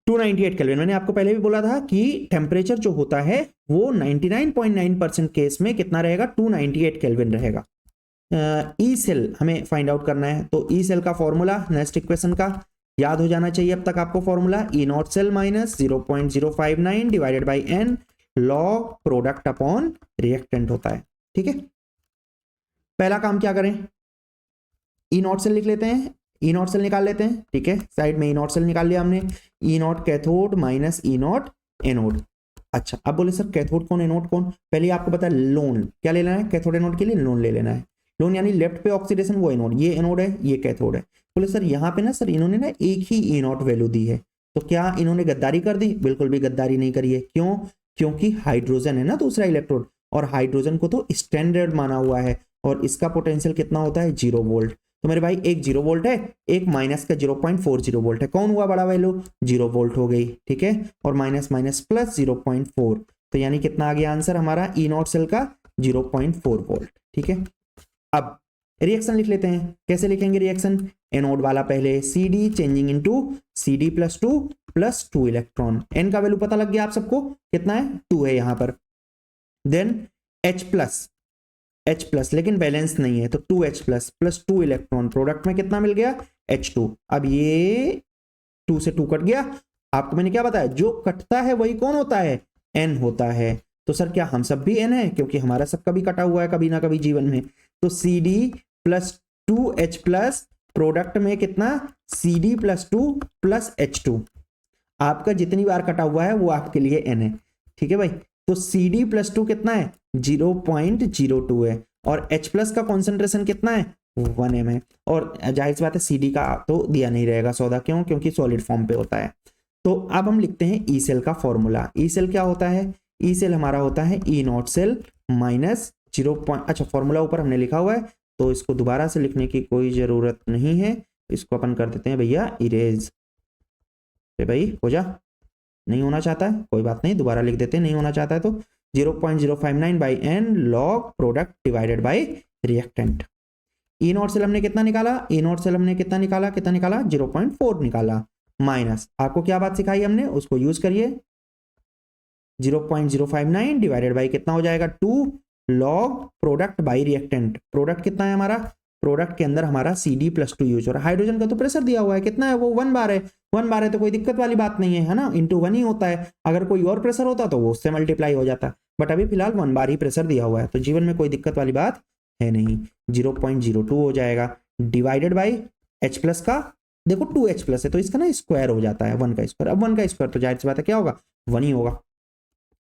298 केल्विन, मैंने आपको पहले भी बोला था कि टेम्परेचर जो होता है वो 99.9% केस में कितना रहेगा, 298 केल्विन रहेगा। ई सेल हमें फाइंड आउट करना है, तो ई सेल का फॉर्मूला नेक्स्ट इक्वेशन का याद हो जाना चाहिए अब तक आपको formula, E naught cell minus 0.059 divided by N log product upon reactant होता है, ठीक है। पहला काम क्या करें, ई नॉट सेल लिख लेते हैं, ई नॉट सेल निकाल लेते हैं, ठीक है। साइड में ई नॉट सेल निकाल लिया हमने, E naught cathode minus E naught anode. अच्छा अब बोले सर कैथोड कौन एनोड कौन, पहले आपको पता है लोन क्या ले लेना है, कैथोड एनोड के लिए लोन ले लेना है। लोन यानी लेफ्ट पे ऑक्सीडेशन वो एनोड, ये एनोड है ये कैथोड है। बोले सर यहाँ पे ना सर इन्होंने ना एक ही ई नॉट वैल्यू दी है, तो क्या इन्होंने गद्दारी कर दी, बिल्कुल भी गद्दारी नहीं करी है। क्यों, क्योंकि हाइड्रोजन है ना दूसरा इलेक्ट्रोड, और हाइड्रोजन को तो स्टैंडर्ड माना हुआ है, और इसका पोटेंशियल कितना होता है 0 वोल्ट। तो मेरे भाई एक 0 वोल्ट है, एक माइनस का 0.40 वोल्ट है, कौन हुआ बड़ा वैल्यू 0 वोल्ट हो गई, ठीक है, और माइनस माइनस प्लस 0.4, तो यानी कितना आ गया आंसर हमारा ई नॉट सेल का 0.4 वोल्ट, ठीक है। अब रिएक्शन लिख लेते हैं, कैसे लिखेंगे रिएक्शन, एनोड वाला पहले CD changing into CD+2 + 2 electron, n का वैल्यू पता लग गया आप सबको कितना है 2 है यहां पर, देन H+, लेकिन बैलेंस नहीं है, तो 2H+ + 2 इलेक्ट्रॉन, प्रोडक्ट में कितना मिल गया H2। अब ये 2 से 2 कट गया, आपको मैंने क्या बताया, जो कटता है वही कौन होता है, n होता है। तो सर क्या हम सब भी n है, क्योंकि हमारा सबका भी कटा हुआ है कभी ना कभी जीवन में। तो C D plus 2h plus product में कितना, सी डी प्लस 2 प्लस H2, आपका जितनी बार कटा हुआ है वो आपके लिए n है। ठीक है भाई, तो सी डी प्लस 2 कितना है, 0.02 है, और H प्लस का कॉन्सेंट्रेशन कितना है, 1m है। और जाहिर सी बात है सी डी का तो दिया नहीं रहेगा सौदा, क्यों, क्योंकि सॉलिड फॉर्म पे होता है। तो अब हम लिखते हैं ई सेल का फॉर्मूला। ई सेल क्या होता है, ई सेल हमारा होता है ई नॉट सेल माइनस 0. अच्छा, फॉर्मूला ऊपर हमने लिखा हुआ है तो इसको दोबारा से लिखने की कोई जरूरत नहीं है, इसको अपन कर देते हैं भैया इरेज। भाई हो जा, नहीं होना चाहता है कोई बात नहीं, दोबारा लिख देते हैं, नहीं होना चाहता है तो 0.059 by N log product divided by reactant. E naught cell हमने कितना निकाला, ई नॉट सेल हमने कितना निकाला, 0.4 निकाला, माइनस आपको क्या बात सिखाई हमने उसको यूज करिए, 0.059 डिवाइडेड बाई कितना हो जाएगा 2 log product by reactant. Product कितना है हमारा, प्रोडक्ट के अंदर हमारा सी डी प्लस 2 यूज हो रहा है। हाइड्रोजन का तो प्रेशर दिया हुआ है, कितना है वो 1 बार है, 1 बार है तो कोई दिक्कत वाली बात नहीं है ना, इंटू 1 ही होता है। अगर कोई और प्रेशर होता तो वो उससे मल्टीप्लाई हो जाता, बट अभी फिलहाल 1 बार ही प्रेशर दिया हुआ है, तो जीवन में कोई दिक्कत वाली बात है नहीं। 0.02 हो जाएगा डिवाइडेड बाई H प्लस का, देखो 2H प्लस है तो इसका ना स्क्वायर हो जाता है 1 का स्क्वायर, अब 1 का स्क्वायर तो जाहिर सी बात है क्या होगा, 1 ही होगा।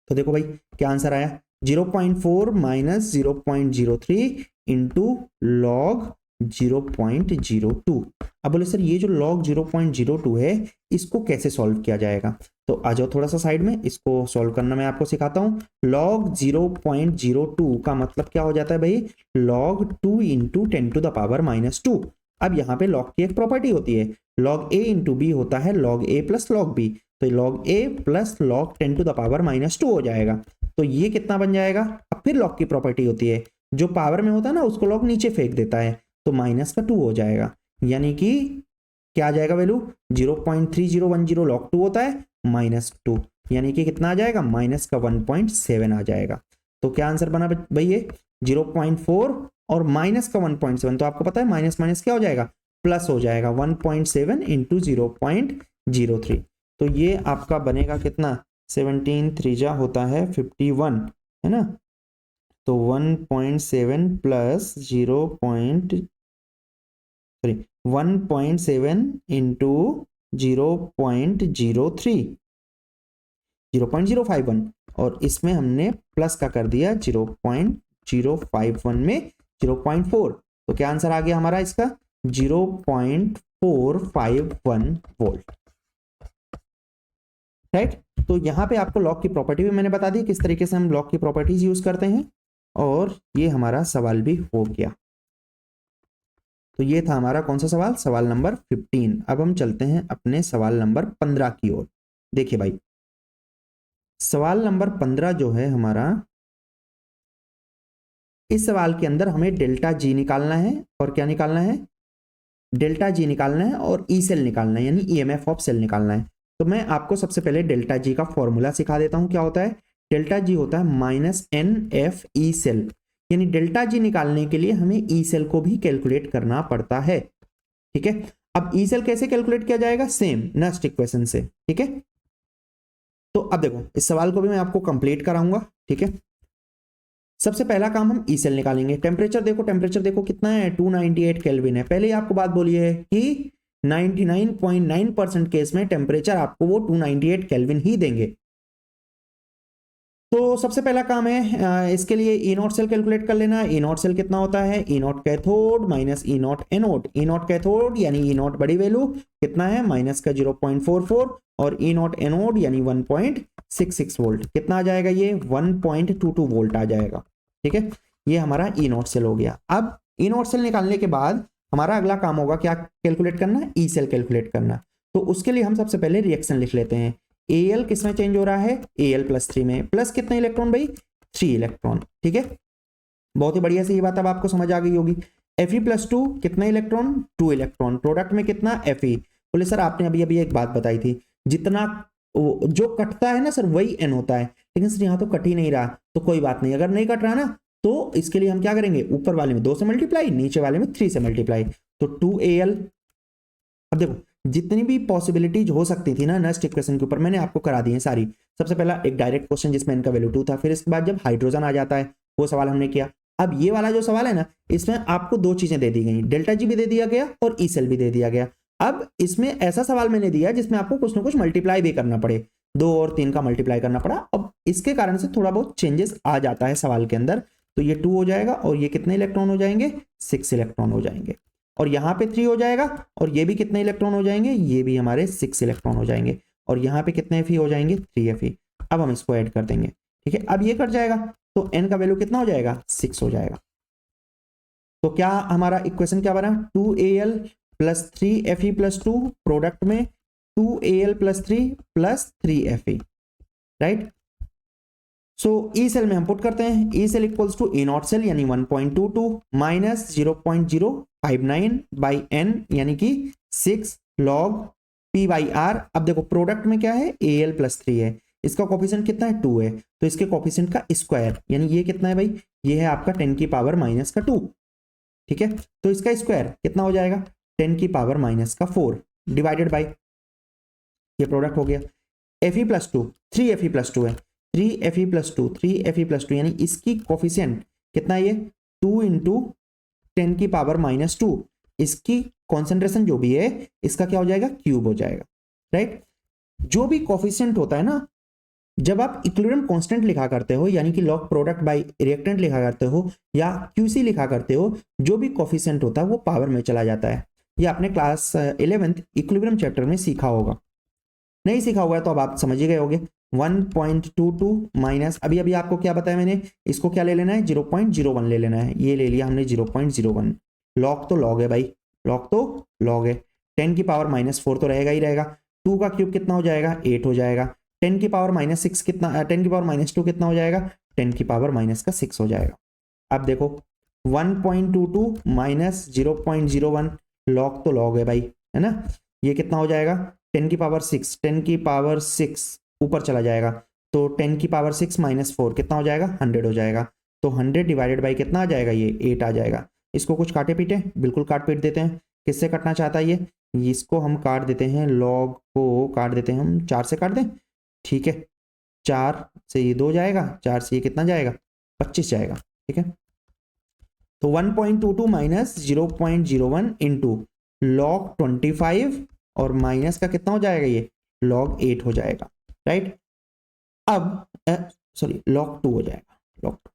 तो देखो भाई क्या आंसर आया, 0.4 माइनस 0.03 इंटू लॉग 0.02। अब बोले सर ये जो लॉग 0.02 है इसको कैसे सॉल्व किया जाएगा, तो आ जाओ थोड़ा सा साइड में, इसको सॉल्व करना मैं आपको सिखाता हूँ। लॉग 0.02 का मतलब क्या हो जाता है भाई, log 2 into 10 to the power minus 2। अब यहाँ पे लॉग की एक प्रॉपर्टी होती है, लॉग ए इंटू बी होता है log A plus log B, तो log A plus log 10 to the power minus 2 हो जाएगा। तो ये कितना बन जाएगा, अब फिर लॉग की प्रॉपर्टी होती है, जो पावर में होता है ना उसको लॉग नीचे फेंक देता है, तो माइनस का 2 हो जाएगा, यानी कि क्या आ जाएगा वैल्यू, 0.3010 लॉग 2 होता है माइनस 2, यानी कि कितना आ जाएगा, माइनस का 1.7 आ जाएगा। तो क्या आंसर बना भाई ये 0.4 और माइनस का 1.7, तो आपको पता है माइनस माइनस क्या हो जाएगा, प्लस हो जाएगा, 1.7 इंटू 0.03। तो ये आपका बनेगा कितना, 17 3 होता है 51 है ना, तो 1.7 प्लस 1.7 इंटू 0.051 और इसमें हमने प्लस का कर दिया 0.051 में 0.4, तो क्या आंसर आ गया हमारा इसका 0.451 वोल्ट, राइट। तो यहाँ पे आपको लॉग की प्रॉपर्टी भी मैंने बता दी किस तरीके से हम लॉग की प्रॉपर्टीज यूज करते हैं, और ये हमारा सवाल भी हो गया। तो ये था हमारा कौन सा सवाल, सवाल नंबर 15। अब हम चलते हैं अपने सवाल नंबर 15 की ओर। देखिए भाई सवाल नंबर 15 जो है हमारा, इस सवाल के अंदर हमें डेल्टा जी निकालना है, और क्या निकालना है, डेल्टा जी निकालना है और ई सेल निकालना है, यानी ईएमएफ ऑफ सेल निकालना है। तो मैं आपको सबसे पहले डेल्टा जी का फॉर्मूला सिखा देता हूं, क्या होता है, डेल्टा जी होता है minus n F E cell, यानी डेल्टा जी निकालने के लिए हमें ई सेल को भी कैलकुलेट करना पड़ता है, ठीक है। अब ई सेल कैसे कैलकुलेट किया जाएगा, सेम नेक्स्ट इक्वेशन से, ठीक है। तो अब देखो इस सवाल को भी मैं आपको कंप्लीट कराऊंगा, ठीक है। सबसे पहला काम हम ई सेल निकालेंगे। टेम्परेचर देखो कितना है, 298 केल्विन है। पहले ही आपको बात बोली है कि 99.9% केस में टेम्परेचर आपको वो 298 केल्विन ही देंगे। तो सबसे पहला काम है इसके लिए ई नॉट सेल कैलकुलेट कर लेना। ई नॉट सेल कितना होता है, E naught cathode minus E naught anode. E naught cathode यानी ई नॉट बड़ी वैल्यू कितना है, माइनस का 0.44, और ई नॉट एनोड यानी 1.66 वोल्ट, कितना आ जाएगा ये 1.22 वोल्ट आ जाएगा, ठीक है। ये हमारा ई नॉट सेल हो गया। अब ई नॉट सेल निकालने के बाद हमारा अगला काम होगा क्या कैलकुलेट करना, ई सेल कैलकुलेट करना। तो उसके लिए हम सबसे पहले रिएक्शन लिख लेते हैं। Al किस में चेंज हो रहा है, Al+3 में, प्लस कितने इलेक्ट्रॉन भाई, 3 इलेक्ट्रॉन, ठीक है। बहुत ही बढ़िया से ये बात अब आपको समझ आ गई होगी। Fe+2 कितना इलेक्ट्रॉन, 2 इलेक्ट्रॉन, प्रोडक्ट में कितना Fe। बोले सर आपने अभी अभी एक बात बताई थी, जितना जो कटता है ना सर वही n होता है, लेकिन सर यहाँ तो कट ही नहीं रहा, तो कोई बात नहीं, अगर नहीं कट रहा ना तो इसके लिए हम क्या करेंगे, ऊपर वाले में 2 से मल्टीप्लाई, नीचे वाले में 3 से मल्टीप्लाई, तो 2Al। अब देखो जितनी भी पॉसिबिलिटीज हो सकती थी ना नेक्स्ट इक्वेशन के ऊपर मैंने आपको करा दी है सारी। सबसे पहला एक डायरेक्ट क्वेश्चन जिसमें n का वैल्यू 2 था, फिर इसके बाद जब हाइड्रोजन आ जाता है वो सवाल हमने किया। अब ये वाला जो सवाल है ना, इसमें आपको दो चीजें दे दी गई, डेल्टा जी भी दे दिया गया और ई सेल भी दे दिया गया। अब इसमें ऐसा सवाल मैंने दिया जिसमें आपको कुछ ना कुछ मल्टीप्लाई भी करना पड़े, 2 और 3 का मल्टीप्लाई करना पड़ा। अब इसके कारण से थोड़ा बहुत चेंजेस आ जाता है सवाल के अंदर। तो ये 2 हो जाएगा और ये कितने इलेक्ट्रॉन हो जाएंगे, 6 इलेक्ट्रॉन हो जाएंगे। और यहाँ पे 3 हो जाएगा और ये भी कितने इलेक्ट्रॉन हो जाएंगे, ये भी हमारे 6 इलेक्ट्रॉन हो जाएंगे। और यहाँ पे कितने Fe हो जाएंगे, 3 Fe। अब हम इसको ऐड कर देंगे, ठीक है। अब ये कट जाएगा तो n का वैल्यू कितना हो जाएगा, 6 हो जाएगा। तो क्या हमारा इक्वेशन क्या बना, 2Al plus 3Fe plus 2, product में 2Al plus 3 plus 3Fe, right. So E cell में हम पुट करते हैं, E cell equals to E naught cell यानी 1.22 माइनस 0.059 बाई n यानी कि 6 लॉग p बाई r। अब देखो प्रोडक्ट में क्या है, Al प्लस 3 है, इसका कोफिशिएंट कितना है, 2 है, तो इसके कोफिशिएंट का स्क्वायर यानी ये कितना है भाई, ये है आपका 10 की पावर माइनस का 2, ठीक है। तो इसका स्क्वायर कितना हो जाएगा, 10 की पावर माइनस का 4 डिवाइडेड बाई, ये प्रोडक्ट हो गया। Fe प्लस 2, 3Fe प्लस 2 है, 3Fe प्लस 2, 3Fe प्लस 2 यानी इसकी कोफिशिएंट कितना है, ये 2 इंटू 10 की पावर माइनस 2। इसकी कॉन्सेंट्रेशन जो भी है इसका क्या हो जाएगा, क्यूब हो जाएगा, राइट। जो भी कोफिशिएंट होता है ना, जब आप इक्विलिब्रियम कांस्टेंट लिखा करते हो यानी कि लॉग प्रोडक्ट बाय रिएक्टेंट लिखा करते हो या क्यूसी लिखा करते हो, जो भी कोफिशिएंट होता है वो पावर में चला जाता है। ये आपने क्लास 11th इक्विलिब्रियम चैप्टर में सीखा होगा, नहीं सीखा हुआ है तो अब आप समझ ही गए होगे। 1.22 माइनस, अभी अभी आपको क्या बताया मैंने, इसको क्या ले लेना है, 0.01 ले लेना है, ये ले लिया हमने 0.01। लॉग तो लॉग है भाई, लॉग तो लॉग है, 10 की पावर माइनस 4 तो रहेगा ही रहेगा, 2 का क्यूब कितना हो जाएगा, 8 हो जाएगा, 10 की पावर माइनस 6 कितना, 10 की पावर माइनस 2 कितना हो जाएगा, 10 की पावर माइनस का 6 हो जाएगा। अब देखो 1.22 माइनस 0.01, लॉग तो लॉग है भाई, है ना, ये कितना हो जाएगा, 10 की पावर 6, 10 की पावर 6 ऊपर चला जाएगा तो 10 की पावर 6 माइनस 4 कितना हो जाएगा, 100 हो जाएगा। तो 100 डिवाइडेड बाई कितना आ जाएगा, ये 8 आ जाएगा। इसको कुछ काटे पीटे, बिल्कुल काट पीट देते हैं। किससे कटना चाहता है ये, इसको हम काट देते हैं, लॉग को काट देते हैं हम, 4 से काट दें, ठीक है। 4 से ये 2 जाएगा, 4 से ये कितना जाएगा, 25 जाएगा, ठीक है। तो 1.22 माइनस 0.01 इंटू लॉग 25 और माइनस का कितना हो जाएगा, ये लॉग 8 हो जाएगा, राइट। अब सॉरी लॉग 2 हो जाएगा, लॉग 2।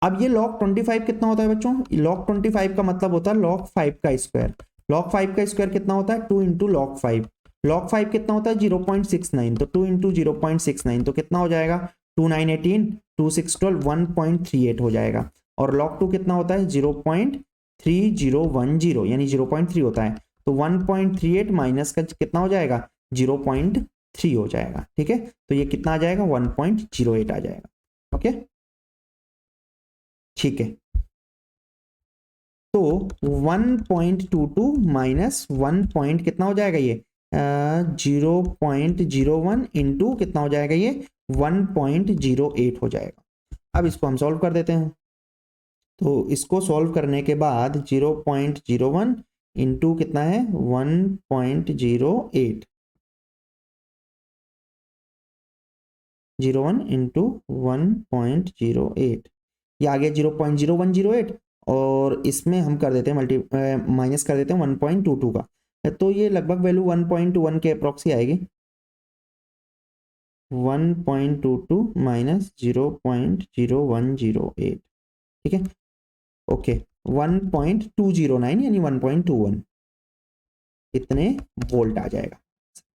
अब ये लॉग 25 कितना होता है बच्चों, लॉग 25 का मतलब होता है लॉग 5 का स्क्वायर। लॉग 5 का स्क्वायर कितना होता है, 2 इंटू लॉग 5। लॉग 5 कितना होता है, 0.69, तो 2 इंटू 0.69 तो कितना हो जाएगा, 2 9 18, 2 6 12, 1.38 हो जाएगा। और लॉग 2 कितना होता है, 0.3010 यानी 0.3 होता है, तो 1.38 माइनस का कितना हो जाएगा, 0.3 हो जाएगा, ठीक है। तो ये कितना आ जाएगा, 1.08 आ जाएगा, ओके, ठीक है। तो 1.22 माइनस 1 पॉइंट कितना हो जाएगा, ये 0.01 इंटू कितना हो जाएगा, ये 1.08 हो जाएगा। अब इसको हम सॉल्व कर देते हैं। तो इसको सॉल्व करने के बाद 0.01 इंटू कितना है, 1.08, 01 इंटू 1.08, ये आ गया 0.0108। और इसमें हम कर देते हैं माइनस कर देते हैं 1.22 का, तो ये लगभग वैल्यू 1.21 के अप्रॉक्स ही आएगी। 1.22 माइनस 0.0108, ठीक है, ओके। 1.209 यानी 1.21 इतने वोल्ट आ जाएगा।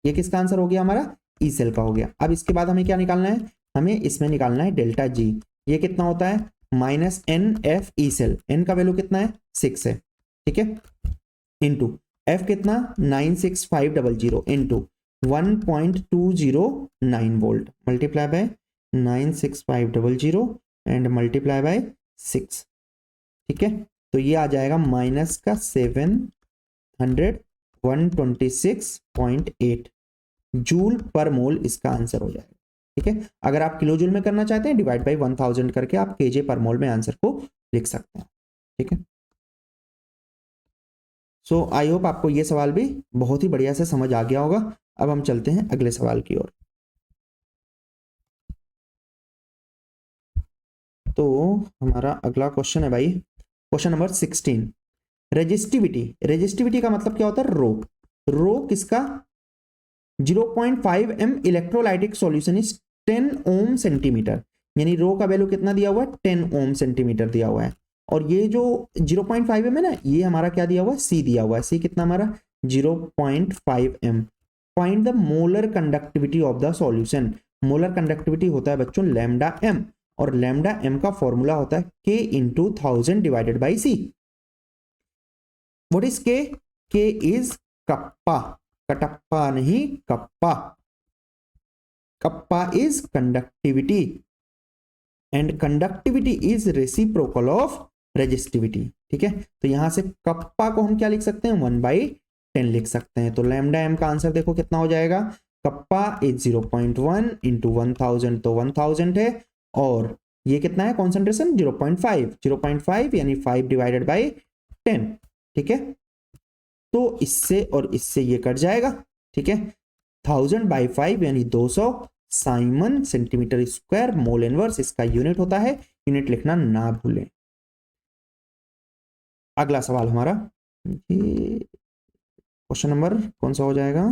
ये किसका आंसर हो गया, हमारा ई सेल का हो गया। अब इसके बाद हमें क्या निकालना है, हमें इसमें निकालना है डेल्टा जी। ये कितना होता है, minus n F E cell, n का वैल्यू कितना है, 6 है, ठीक है, इंटू एफ कितना 96500 into 1.209 volt multiply by 96500 and multiply by 6, ठीक है। तो ये आ जाएगा माइनस का 126.8 जूल पर मोल इसका आंसर हो जाएगा, ठीक है। अगर आप किलो जूल में करना चाहते हैं डिवाइड बाय 1000 करके आप केजे पर मोल में आंसर को लिख सकते हैं, ठीक है। सो आई होप आपको ये सवाल भी बहुत ही बढ़िया से समझ आ गया होगा। अब हम चलते हैं अगले सवाल की ओर। तो हमारा अगला क्वेश्चन है भाई, क्वेश्चन नंबर 16। रेजिस्टिविटी, रेजिस्टिविटी का मतलब क्या होता है? रो। रो किसका? 0.5 m electrolytic solution is 10 ohm centimetre, यानी रो का वैल्यू कितना दिया हुआ है? 10 ओम सेंटीमीटर दिया हुआ है। और ये जो 0.5 m है ना, ये हमारा क्या दिया हुआ है? सी दिया हुआ है। सी कितना हमारा? 0.5 m। Find the molar conductivity of the solution. Molar conductivity होता है बच्चों लैम्डा m, और लैम्डा m का फॉर्मूला होता है k into 1000 divided by C. What is k? k is kappa, Kattappa नहीं, kappa. Kappa is conductivity and conductivity is reciprocal of resistivity. ठीक है, तो यहां से कप्पा को हम क्या लिख सकते हैं? 1/10 लिख सकते हैं। तो लैम्डा एम का आंसर देखो कितना हो जाएगा? कप्पा इज 0.1 इंटू 1000, तो 1000 है, और ये कितना है कॉन्सेंट्रेशन? 0.5, 0.5 यानी 5 डिवाइडेड बाई 10। ठीक है, तो इससे और इससे ये कट जाएगा। ठीक है, 1000/5 यानी 200 Simon centimetre square mole inverse इसका यूनिट होता है। यूनिट लिखना ना भूलें। अगला सवाल हमारा, ये क्वेश्चन नंबर कौन सा हो जाएगा?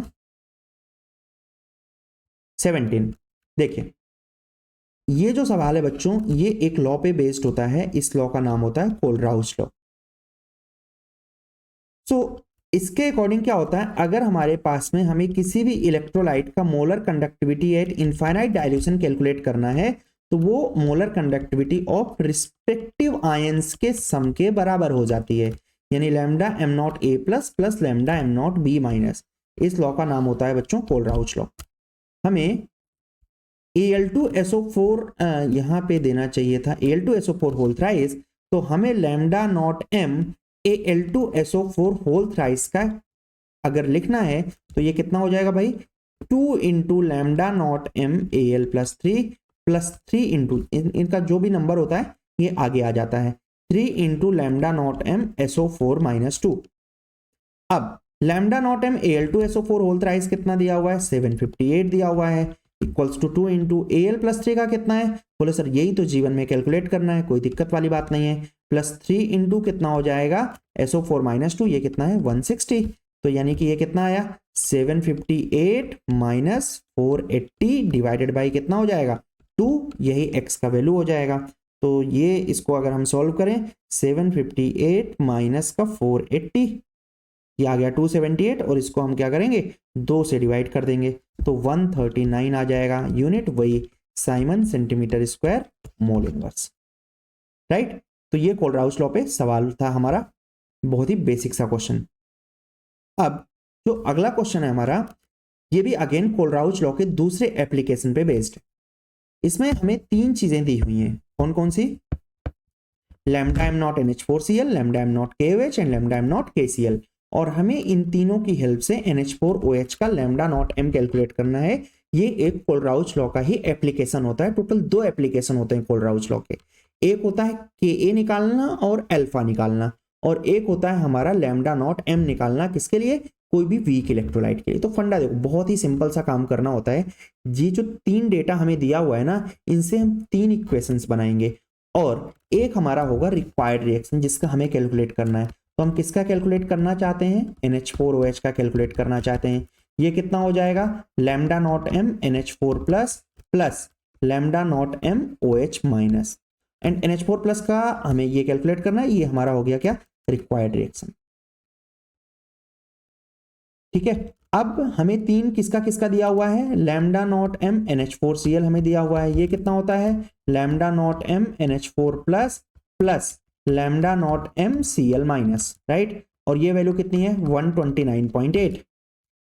17। देखिए, ये जो सवाल है बच्चों, ये एक लॉ पे बेस्ड होता है। इस लॉ का नाम होता है कोलराउस लॉ। सो इसके अकॉर्डिंग क्या होता है? अगर हमारे पास में हमें किसी भी इलेक्ट्रोलाइट का molar conductivity eight infinite dilution calculate करना है, तो वो molar conductivity of respective ions के सम के बराबर हो जाती है, यानी lambda M not a plus plus lambda M not be minus. इस लॉ का नाम होता है बच्चों कोलराउस लॉ। हमें Al2SO4 यहां पे देना चाहिए था, Al2SO4 होल थ्राइस, तो हमें lambda naught m Al2SO4 whole thrice का अगर लिखना है तो ये कितना हो जाएगा भाई? 2 into lambda naught m Al plus 3 into इनका जो भी नंबर होता है ये आगे आ जाता है, 3 into lambda naught m SO4 minus 2। अब lambda naught m Al2SO4 whole thrice कितना दिया हुआ है? 758 दिया हुआ है, equals to 2 into Al plus 3 का कितना है? बोले सर यही तो जीवन में कैलकुलेट करना है, कोई दिक्कत वाली बात नहीं है। प्लस 3 इंटू कितना हो जाएगा? SO4 माइनस 2, ये कितना है? 160। तो यानी कि ये कितना आया? 758 माइनस 480 डिवाइडेड बाई कितना हो जाएगा? 2। यही x का वैल्यू हो जाएगा। तो ये इसको अगर हम सॉल्व करें, 758 माइनस का 480, ये आ गया 278, और इसको हम क्या करेंगे? 2 से डिवाइड कर देंगे, तो 139 आ जाएगा। यूनिट वही Simon centimetre square mole inverse. Right, तो ये कोलराउस लॉ पे सवाल था हमारा, बहुत ही बेसिक सा क्वेश्चन। अब जो अगला क्वेश्चन है हमारा, ये भी अगेन कोलराउस लॉ के दूसरे एप्लीकेशन पे बेस्ड है। इसमें हमें 3 चीजें दी हुई हैं, कौन कौन सी? Lambda M naught NH4Cl, lambda M naught KOH and lambda M naught KCl, और हमें इन तीनों की हेल्प से NH4OH का लैम्डा नॉट m कैलकुलेट करना है। ये एक कोलराउस लॉ का ही एप्लीकेशन होता है। टोटल 2 एप्लीकेशन होते हैं कोलराउस लॉ के। एक होता है Ka निकालना और अल्फा निकालना, और एक होता है हमारा लैम्डा नॉट m निकालना, किसके लिए? कोई भी वीक इलेक्ट्रोलाइट के लिए। तो फंडा देखो, बहुत ही सिंपल सा काम करना होता है। ये जो 3 डेटा हमें दिया हुआ है ना, इनसे हम 3 इक्वेशंस बनाएंगे, और एक हमारा होगा रिक्वायर्ड रिएक्शन जिसका हमें कैलकुलेट करना है। तो हम किसका कैलकुलेट करना चाहते हैं? NH4OH का कैलकुलेट करना चाहते हैं। ये कितना हो जाएगा? Lambda naught m NH4 plus plus lambda naught m OH minus, and NH4 plus का हमें ये कैलकुलेट करना है। ये हमारा हो गया क्या? Required reaction. ठीक है, अब हमें 3 किसका किसका दिया हुआ है? लैम्डा नॉट m NH4Cl हमें दिया हुआ है। ये कितना होता है? Lambda naught m NH4 plus plus lambda naught m Cl minus, right, और ये वैल्यू कितनी है? 129.8।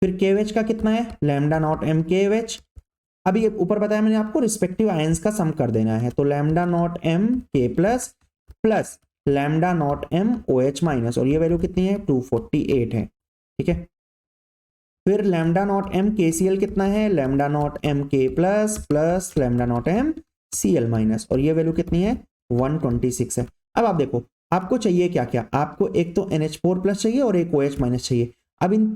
फिर KOH का कितना है? Lambda naught m KOH। अभी ये ऊपर बताया मैंने आपको, रिस्पेक्टिव आयंस का सम कर देना है, तो lambda naught m K plus plus lambda naught m OH minus, और ये वैल्यू कितनी है? 248 है। ठीक है, फिर लैम्डा नॉट m KCl कितना है? Lambda naught m K plus plus lambda naught m Cl minus, और ये वैल्यू कितनी है? 126 है। अब आप देखो, आपको चाहिए क्या क्या, आपको एक तो NH4+ चाहिए और एक OH- चाहिए। अब इन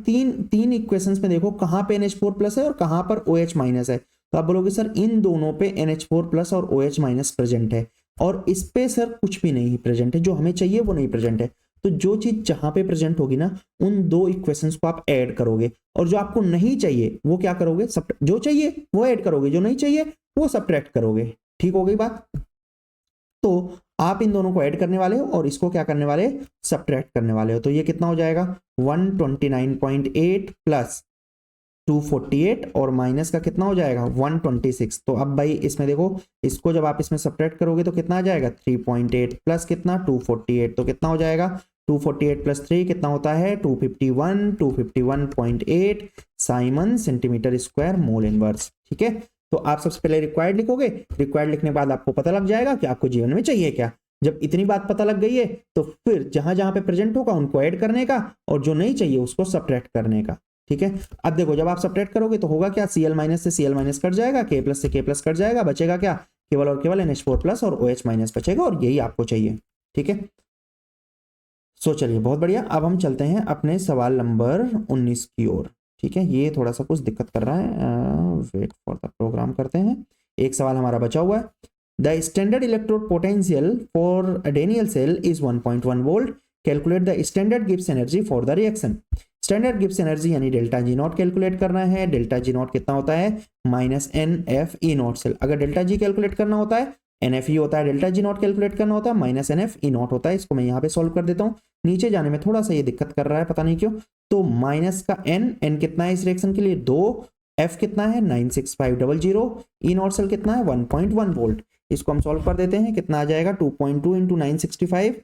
तीन इक्वेशंस में देखो कहाँ पे NH4+ है और कहाँ पर OH- है। तो आप बोलोगे सर इन दोनों पे NH4+ और OH- प्रेजेंट है, और इस पे सर कुछ भी नहीं प्रेजेंट है, जो हमें चाहिए वो नहीं प्रेजेंट है। तो जो चीज जहां पे प्रेजेंट होगी ना, उन दो इक्वेशंस को आप ऐड करोगे, और जो आपको नहीं चाहिए वो क्या करोगे, जो चाहिए वो ऐड करोगे, जो नहीं चाहिए वो सब्ट्रैक्ट करोगे। ठीक हो गई बात। तो आप इन दोनों को ऐड करने वाले हो और इसको क्या करने वाले, सब्ट्रैक्ट करने वाले हो। तो ये कितना हो जाएगा 129.8 प्लस 248 और माइनस का कितना हो जाएगा 126। तो अब भाई इसमें देखो, इसको जब आप इसमें सब्ट्रैक्ट करोगे तो कितना आ जाएगा 3.8 प्लस कितना 248, तो कितना हो जाएगा 248 प्लस 3 कितना होता है 251, 251.8 Simon centimetre square mole inverse. ठीक है, तो आप सबसे पहले रिक्वायर्ड लिखोगे, रिक्वायर्ड लिखने के बाद आपको पता लग जाएगा कि आपको जीवन में चाहिए क्या। जब इतनी बात पता लग गई है तो फिर जहां जहां पे प्रेजेंट होगा उनको ऐड करने का, और जो नहीं चाहिए उसको सब्ट्रैक्ट करने का। ठीक है, अब देखो जब आप सब्ट्रैक्ट करोगे तो होगा क्या, Cl- से Cl- कट जाएगा, K+ से K+ कट जाएगा, बचेगा क्या, केवल और केवल NH4+ और OH- बचेगा, और यही आपको चाहिए। ठीक है, सो चलिए बहुत बढ़िया। अब हम चलते हैं अपने सवाल नंबर 19 की ओर। ठीक है, ये थोड़ा सा कुछ दिक्कत कर रहा है, वेट फॉर द प्रोग्राम करते हैं। एक सवाल हमारा बचा हुआ है। The standard electrode potential for a Daniell cell is 1.1 volt, calculate the standard Gibbs energy for the reaction. Standard Gibbs energy यानी डेल्टा जी नॉट कैलकुलेट करना है। डेल्टा जी नॉट कितना होता है -NF-E0 सेल। अगर डेल्टा जी कैलकुलेट करना होता है NFE होता है, डेल्टा जी नॉट कैलकुलेट करना होता है -NF-E0 होता है। इसको मैं यहाँ पे सॉल्व कर देता हूँ। नीचे जाने में थोड़ा सा ये दिक्कत कर रहा है, पता नहीं क्यों। तो माइनस का n कितना है इस रिएक्शन के लिए 2, F कितना है 96500, E0 सेल कितना है 1.1 वोल्ट। इसको हम सॉल्व कर देते हैं, कितना आ जाएगा 2.2 इंटू 965,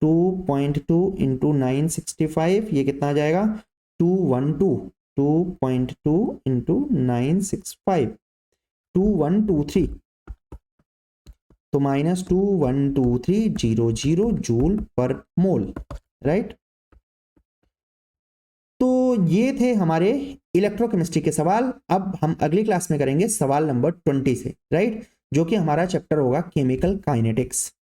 2.2 इंटू 965, ये कितना आ जाएगा 212, 2.2 इंटू 965, 2123, तो -21230 जूल पर मोल, राइट। तो ये थे हमारे इलेक्ट्रोकेमिस्ट्री के सवाल। अब हम अगली क्लास में करेंगे सवाल नंबर 20 से, राइट, जो कि हमारा चैप्टर होगा केमिकल काइनेटिक्स।